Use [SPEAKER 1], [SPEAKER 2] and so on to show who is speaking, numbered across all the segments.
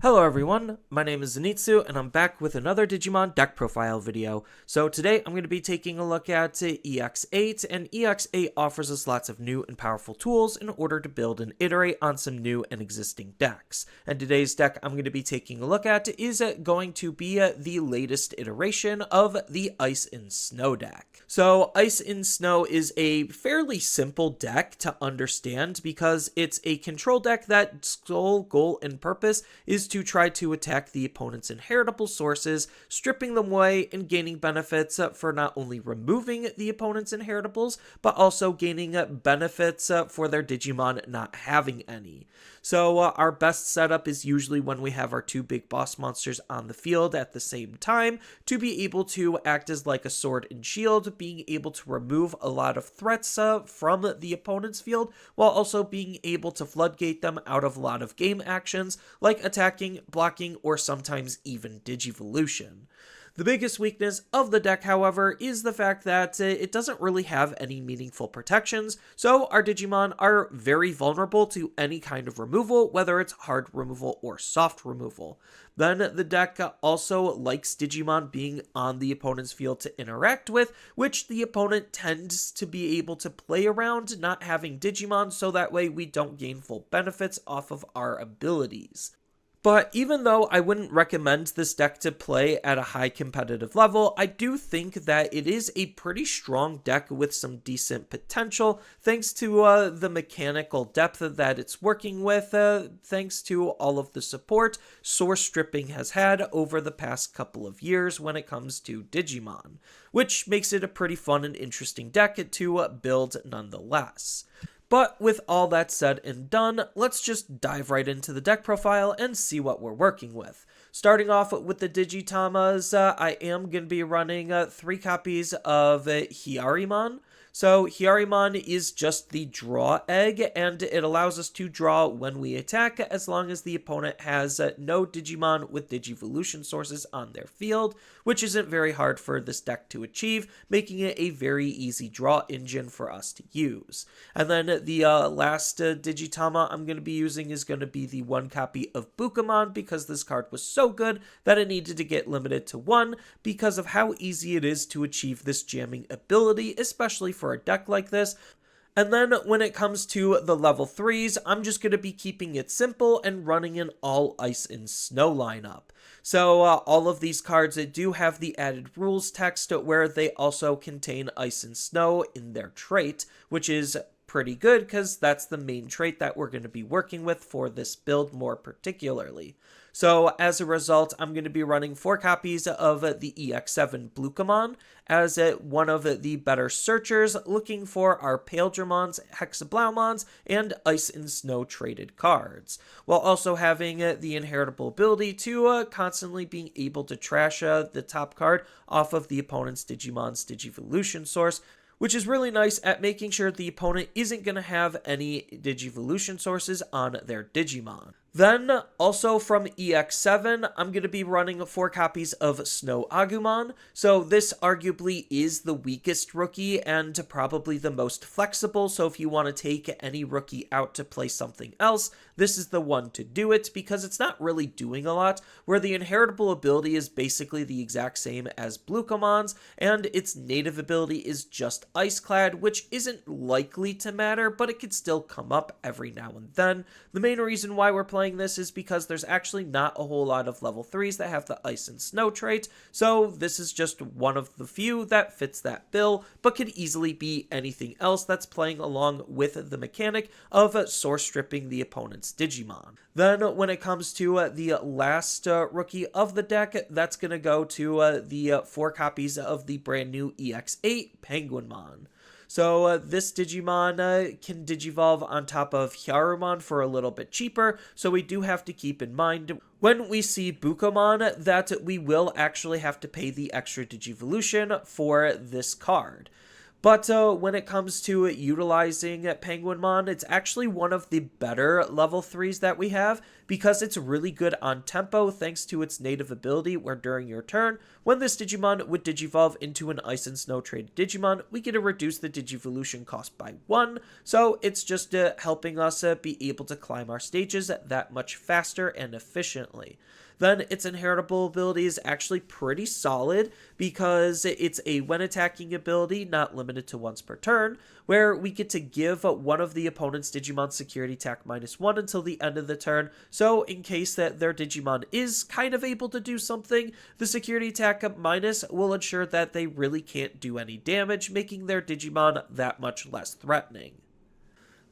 [SPEAKER 1] Hello everyone, my name is Zenitsu and I'm back with another Digimon deck profile video. So today I'm going to be taking a look at EX08, and EX8 offers us lots of new and powerful tools in order to build and iterate on some new and existing decks. And today's deck I'm going to be taking a look at is going to be the latest iteration of the Ice and Snow deck. So Ice and Snow is a fairly simple deck to understand because it's a control deck that sole goal and purpose is to try to attack the opponent's inheritable sources, stripping them away and gaining benefits for not only removing the opponent's inheritables, but also gaining benefits for their Digimon not having any. So our best setup is usually when we have our two big boss monsters on the field at the same time to be able to act as like a sword and shield, being able to remove a lot of threats from the opponent's field, while also being able to floodgate them out of a lot of game actions like attacking, blocking, or sometimes even Digivolution. The biggest weakness of the deck, however, is the fact that it doesn't really have any meaningful protections, so our Digimon are very vulnerable to any kind of removal, whether it's hard removal or soft removal. Then the deck also likes Digimon being on the opponent's field to interact with, which the opponent tends to be able to play around not having Digimon, so that way we don't gain full benefits off of our abilities. But even though I wouldn't recommend this deck to play at a high competitive level, I do think that it is a pretty strong deck with some decent potential, thanks to the mechanical depth that it's working with, thanks to all of the support source stripping has had over the past couple of years when it comes to Digimon, which makes it a pretty fun and interesting deck to build nonetheless. But with all that said and done, let's just dive right into the deck profile and see what we're working with. Starting off with the Digitamas, I am going to be running 3 copies of Hyarimon. So Hyarimon is just the draw egg, and it allows us to draw when we attack as long as the opponent has no Digimon with Digivolution sources on their field, which isn't very hard for this deck to achieve, making it a very easy draw engine for us to use. And then the last Digitama I'm going to be using is going to be the 1 copy of Bukamon, because this card was so good that it needed to get limited to 1 because of how easy it is to achieve this jamming ability, especially for a deck like this. And then when it comes to the level 3s, I'm just going to be keeping it simple and running an all Ice and Snow lineup. So all of these cards do have the added rules text where they also contain Ice and Snow in their trait, which is pretty good because that's the main trait that we're going to be working with for this build more particularly. So as a result, I'm going to be running 4 copies of the EX07 Blukamon as one of the better searchers, looking for our Paildramons, Hexablaumons, and Ice and Snow traded cards, while also having the inheritable ability to constantly being able to trash the top card off of the opponent's Digimon's Digivolution source, which is really nice at making sure the opponent isn't going to have any Digivolution sources on their Digimon. Then, also from EX7, I'm going to be running 4 copies of Snow Agumon. So this arguably is the weakest rookie and probably the most flexible, so if you want to take any rookie out to play something else, this is the one to do it, because it's not really doing a lot, where the inheritable ability is basically the exact same as Blukamon's, and its native ability is just Iceclad, which isn't likely to matter, but it could still come up every now and then. The main reason why we're playing this is because there's actually not a whole lot of level 3s that have the Ice and Snow trait, so this is just one of the few that fits that bill, but could easily be anything else that's playing along with the mechanic of source stripping the opponent's Digimon. Then when it comes to the last rookie of the deck, that's going to go to the 4 copies of the brand new EX08 Penguinmon. So this Digimon can Digivolve on top of Hyarimon for a little bit cheaper, so we do have to keep in mind when we see Bukamon that we will actually have to pay the extra Digivolution for this card. But when it comes to utilizing Penguinmon, it's actually one of the better level 3s that we have, because it's really good on tempo thanks to its native ability where during your turn, when this Digimon would Digivolve into an Ice and Snow traded Digimon, we get to reduce the Digivolution cost by 1, so it's just helping us be able to climb our stages that much faster and efficiently. Then its inheritable ability is actually pretty solid because it's a when attacking ability, not limited to once per turn, where we get to give one of the opponent's Digimon security attack -1 until the end of the turn, so in case that their Digimon is kind of able to do something, the security attack minus will ensure that they really can't do any damage, making their Digimon that much less threatening.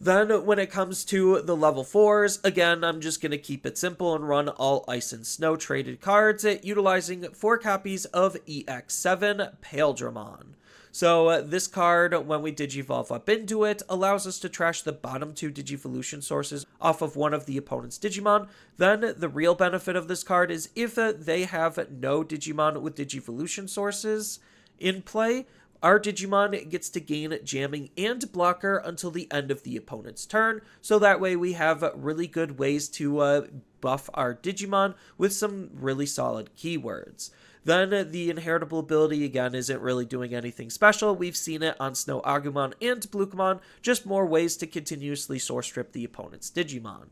[SPEAKER 1] Then, when it comes to the level 4s, again, I'm just going to keep it simple and run all Ice and Snow traded cards, utilizing 4 copies of EX07 Paildramon. So, this card, when we Digivolve up into it, allows us to trash the bottom 2 Digivolution sources off of one of the opponent's Digimon. Then, the real benefit of this card is if they have no Digimon with Digivolution sources in play, our Digimon gets to gain jamming and blocker until the end of the opponent's turn, so that way we have really good ways to buff our Digimon with some really solid keywords. Then the inheritable ability, again, isn't really doing anything special. We've seen it on Snow Agumon and Bluegamon, just more ways to continuously source strip the opponent's Digimon.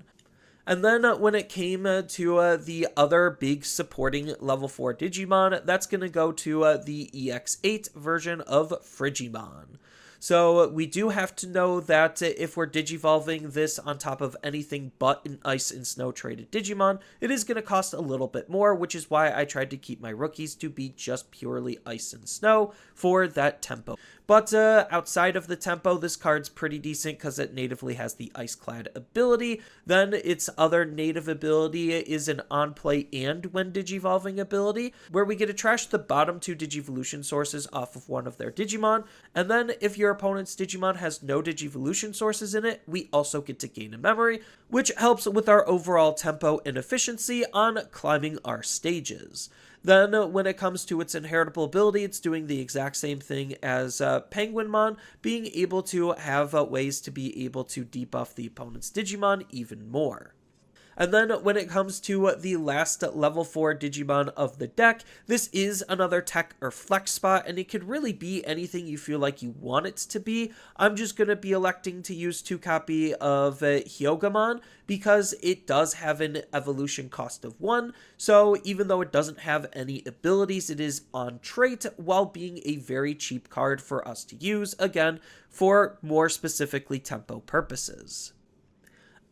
[SPEAKER 1] And then when it came to the other big supporting level 4 Digimon, that's going to go to the EX08 version of Frigimon. So we do have to know that if we're Digivolving this on top of anything but an Ice and Snow traded Digimon, it is going to cost a little bit more, which is why I tried to keep my rookies to be just purely Ice and Snow for that tempo. But outside of the tempo, this card's pretty decent because it natively has the Ice Clad ability. Then its other native ability is an on-play and when Digivolving ability, where we get to trash the bottom 2 Digivolution sources off of one of their Digimon. And then if your opponent's Digimon has no Digivolution sources in it, we also get to gain a memory, which helps with our overall tempo and efficiency on climbing our stages. Then, when it comes to its inheritable ability, it's doing the exact same thing as Penguinmon, being able to have ways to be able to debuff the opponent's Digimon even more. And then when it comes to the last level 4 Digimon of the deck, this is another tech or flex spot, and it could really be anything you feel like you want it to be. I'm just going to be electing to use 2 copies of Hyogamon because it does have an evolution cost of 1, so even though it doesn't have any abilities, it is on trait while being a very cheap card for us to use, again, for more specifically tempo purposes.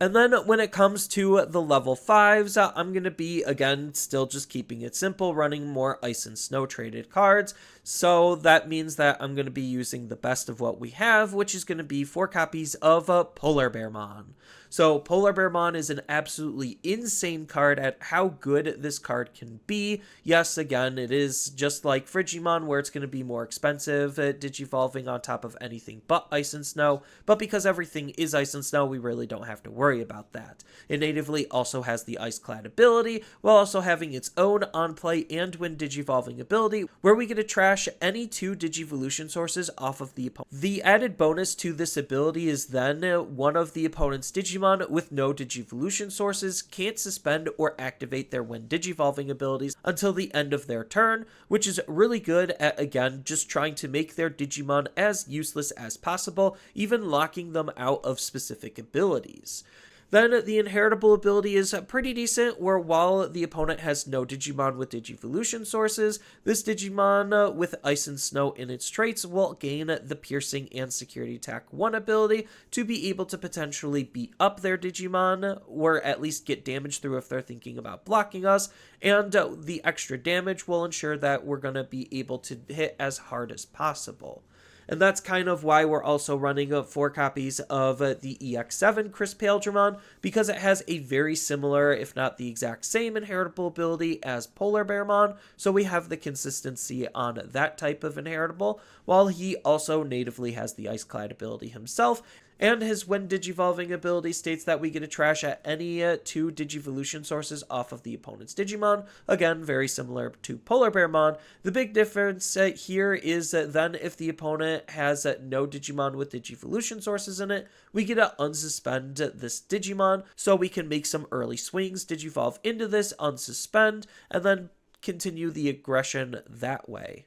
[SPEAKER 1] And then when it comes to the level 5s, I'm going to be, again, still just keeping it simple, running more Ice and Snow traded cards. So that means that I'm going to be using the best of what we have, which is going to be 4 copies of Polar Bearmon. So Polar Bearmon is an absolutely insane card at how good this card can be. Yes, again, it is just like Frigimon, where it's going to be more expensive, Digivolving on top of anything but Ice and Snow. But because everything is Ice and Snow, we really don't have to worry about that. It natively also has the Ice Clad ability, while also having its own on-play and when Digivolving ability, where we get to trash any 2 Digivolution sources off of the opponent. The added bonus to this ability is then one of the opponent's Digimon with no Digivolution sources can't suspend or activate their when Digivolving abilities until the end of their turn, which is really good at, again, just trying to make their Digimon as useless as possible, even locking them out of specific abilities. Then the inheritable ability is pretty decent, where while the opponent has no Digimon with Digivolution sources, this Digimon with Ice and Snow in its traits will gain the Piercing and Security Attack 1 ability to be able to potentially beat up their Digimon, or at least get damage through if they're thinking about blocking us, and the extra damage will ensure that we're going to be able to hit as hard as possible. And that's kind of why we're also running 4 copies of the EX07 Chris Paildramon, because it has a very similar, if not the exact same, inheritable ability as Polar Bearmon, so we have the consistency on that type of inheritable, while he also natively has the Ice Clad ability himself. and his when Digivolving ability states that we get to trash at any 2 Digivolution sources off of the opponent's Digimon. Again, very similar to Polar Bearmon. The big difference here is that then if the opponent has no Digimon with Digivolution sources in it, we get to unsuspend this Digimon, so we can make some early swings, Digivolve into this, unsuspend, and then continue the aggression that way.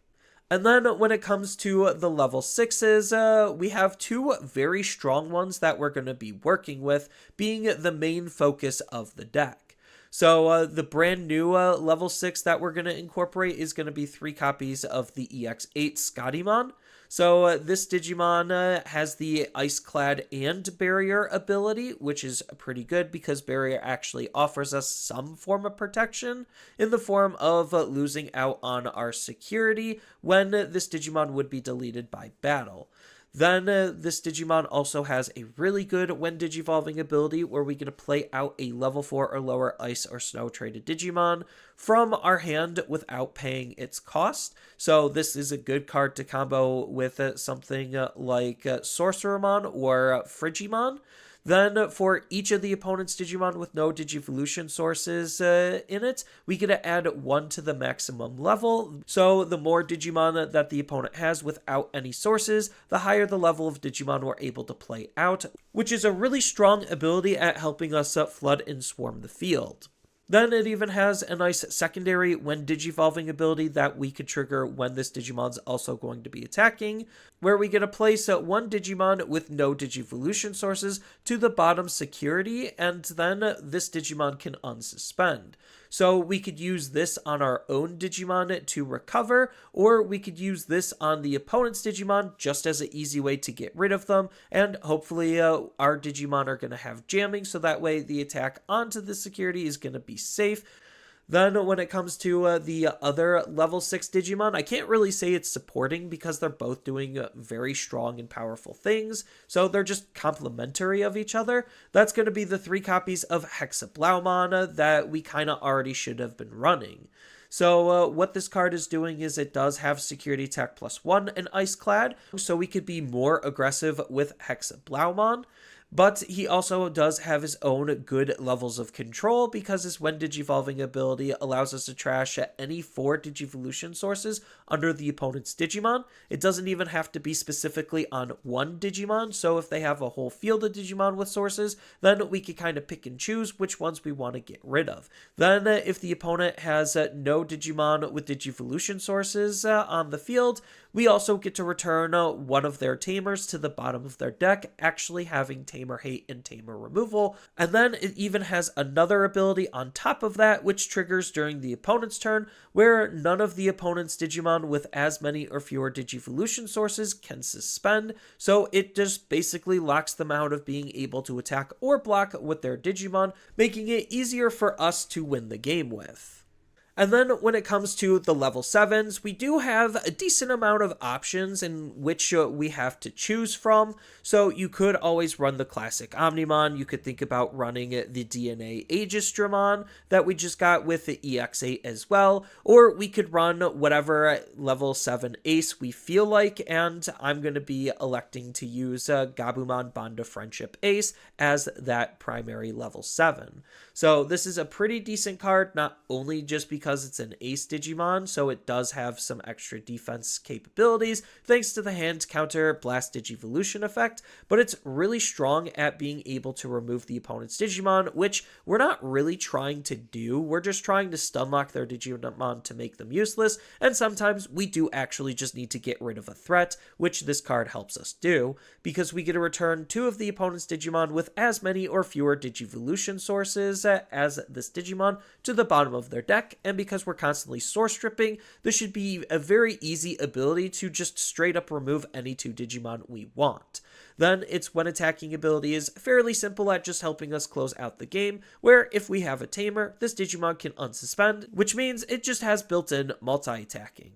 [SPEAKER 1] And then when it comes to the level 6s, we have 2 very strong ones that we're going to be working with, being the main focus of the deck. So the brand new level 6 that we're going to incorporate is going to be 3 copies of the EX08 Scottymon. So this Digimon has the Ice Clad and Barrier ability, which is pretty good because Barrier actually offers us some form of protection in the form of losing out on our security when this Digimon would be deleted by battle. Then this Digimon also has a really good when Digivolving ability where we get to play out a level 4 or lower ice or snow traded Digimon from our hand without paying its cost. So this is a good card to combo with something like Sorcerermon or Frigimon. Then for each of the opponent's Digimon with no Digivolution sources in it, we get to add 1 to the maximum level. So the more Digimon that the opponent has without any sources, the higher the level of Digimon we're able to play out, which is a really strong ability at helping us flood and swarm the field. Then it even has a nice secondary when Digivolving ability that we could trigger when this Digimon's also going to be attacking, where we get to place 1 Digimon with no Digivolution sources to the bottom security, and then this Digimon can unsuspend. So we could use this on our own Digimon to recover, or we could use this on the opponent's Digimon just as an easy way to get rid of them, and hopefully our Digimon are going to have jamming, so that way the attack onto the security is going to be safe. Then when it comes to the other level 6 Digimon, I can't really say it's supporting because they're both doing very strong and powerful things, so they're just complementary of each other. That's going to be the 3 copies of Hexablaumon that we kind of already should have been running. So what this card is doing is it does have security attack +1 and Ice Clad, so we could be more aggressive with Hexablaumon. But he also does have his own good levels of control because his when Digivolving ability allows us to trash at any 4 Digivolution sources under the opponent's Digimon. It doesn't even have to be specifically on 1 Digimon, so if they have a whole field of Digimon with sources, then we can kind of pick and choose which ones we want to get rid of. Then if the opponent has no Digimon with Digivolution sources on the field, we also get to return 1 of their Tamers to the bottom of their deck, actually having Tamer Hate and Tamer Removal. And then it even has another ability on top of that, which triggers during the opponent's turn, where none of the opponent's Digimon with as many or fewer Digivolution sources can suspend. So it just basically locks them out of being able to attack or block with their Digimon, making it easier for us to win the game with. And then when it comes to the level 7s, we do have a decent amount of options in which we have to choose from. So you could always run the classic Omnimon. You could think about running the DNA Aegistramon that we just got with the EX08 as well. Or we could run whatever level 7 ace we feel like. And I'm going to be electing to use Gabumon Bond of Friendship Ace as that primary level 7. So this is a pretty decent card, not only just because it's an ace Digimon, so it does have some extra defense capabilities thanks to the hand counter blast Digivolution effect, but it's really strong at being able to remove the opponent's Digimon, which we're not really trying to do. We're just trying to stun lock their Digimon to make them useless, and sometimes we do actually just need to get rid of a threat, which this card helps us do, because we get to return 2 of the opponent's Digimon with as many or fewer Digivolution sources as this Digimon to the bottom of their deck, and because we're constantly source stripping, this should be a very easy ability to just straight up remove any 2 Digimon we want. Then its when attacking ability is fairly simple at just helping us close out the game, where if we have a Tamer, this Digimon can unsuspend, which means it just has built-in multi-attacking.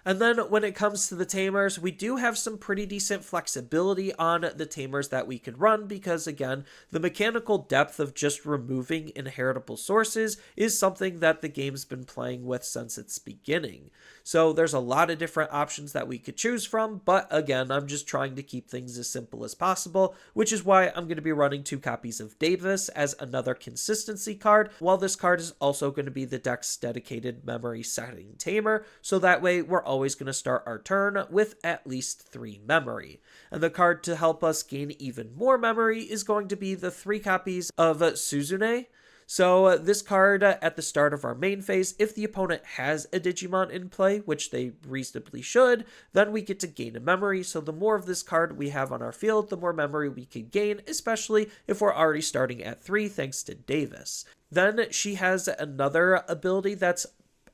[SPEAKER 1] And then when it comes to the Tamers, we do have some pretty decent flexibility on the Tamers that we could run because, again, the mechanical depth of just removing inheritable sources is something that the game's been playing with since its beginning. So there's a lot of different options that we could choose from, but again, I'm just trying to keep things as simple as possible, which is why I'm going to be running 2 copies of Davis as another consistency card, while this card is also going to be the deck's dedicated memory setting tamer, so that way we're always going to start our turn with at least 3 memory. And the card to help us gain even more memory is going to be the 3 copies of Suzune. So this card at the start of our main phase, if the opponent has a Digimon in play, which they reasonably should, then we get to gain a memory. So the more of this card we have on our field, the more memory we can gain, especially if we're already starting at 3 thanks to Davis. Then she has another ability that's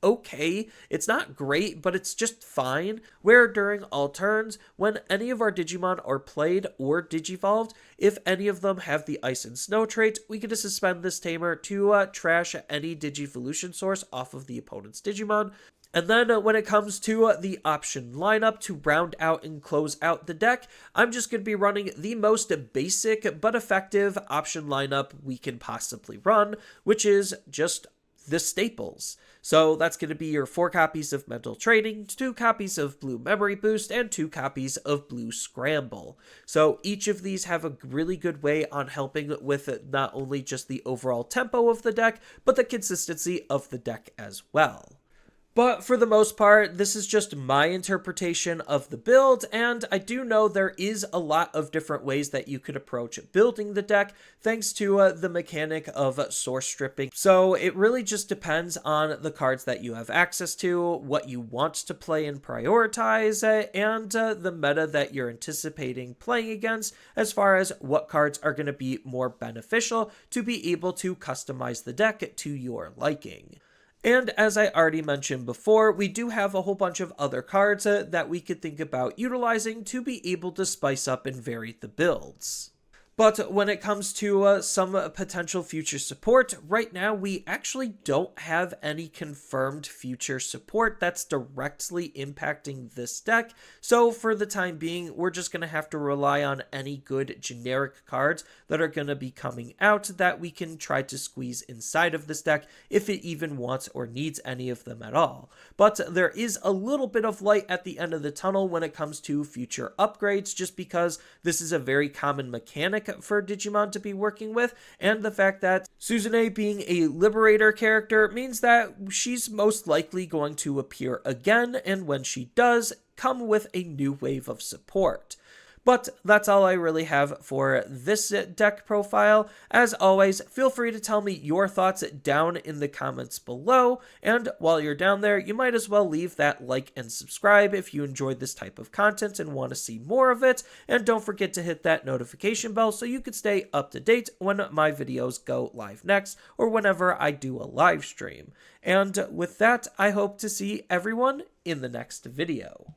[SPEAKER 1] okay. It's not great, but it's just fine, where during all turns, when any of our Digimon are played or digivolved, if any of them have the Ice and Snow traits, we get to suspend this tamer to trash any Digivolution source off of the opponent's Digimon. And then when it comes to the option lineup to round out and close out the deck, I'm just going to be running the most basic but effective option lineup we can possibly run, which is just the staples. So that's going to be your 4 copies of Mental Training, 2 copies of Blue Memory Boost, and 2 copies of Blue Scramble. So each of these have a really good way on helping with not only just the overall tempo of the deck, but the consistency of the deck as well. But for the most part, this is just my interpretation of the build, and I do know there is a lot of different ways that you could approach building the deck, thanks to the mechanic of source stripping. So it really just depends on the cards that you have access to, what you want to play and prioritize, and the meta that you're anticipating playing against, as far as what cards are going to be more beneficial to be able to customize the deck to your liking. And as I already mentioned before, we do have a whole bunch of other cards that we could think about utilizing to be able to spice up and vary the builds. But when it comes to some potential future support, right now we actually don't have any confirmed future support that's directly impacting this deck. So for the time being, we're just going to have to rely on any good generic cards that are going to be coming out that we can try to squeeze inside of this deck if it even wants or needs any of them at all. But there is a little bit of light at the end of the tunnel when it comes to future upgrades, just because this is a very common mechanic for Digimon to be working with, and the fact that Suzune being a Liberator character means that she's most likely going to appear again, and when she does, come with a new wave of support. But that's all I really have for this deck profile. As always, feel free to tell me your thoughts down in the comments below, and while you're down there, you might as well leave that like and subscribe if you enjoyed this type of content and want to see more of it, and don't forget to hit that notification bell so you can stay up to date when my videos go live next, or whenever I do a live stream. And with that, I hope to see everyone in the next video.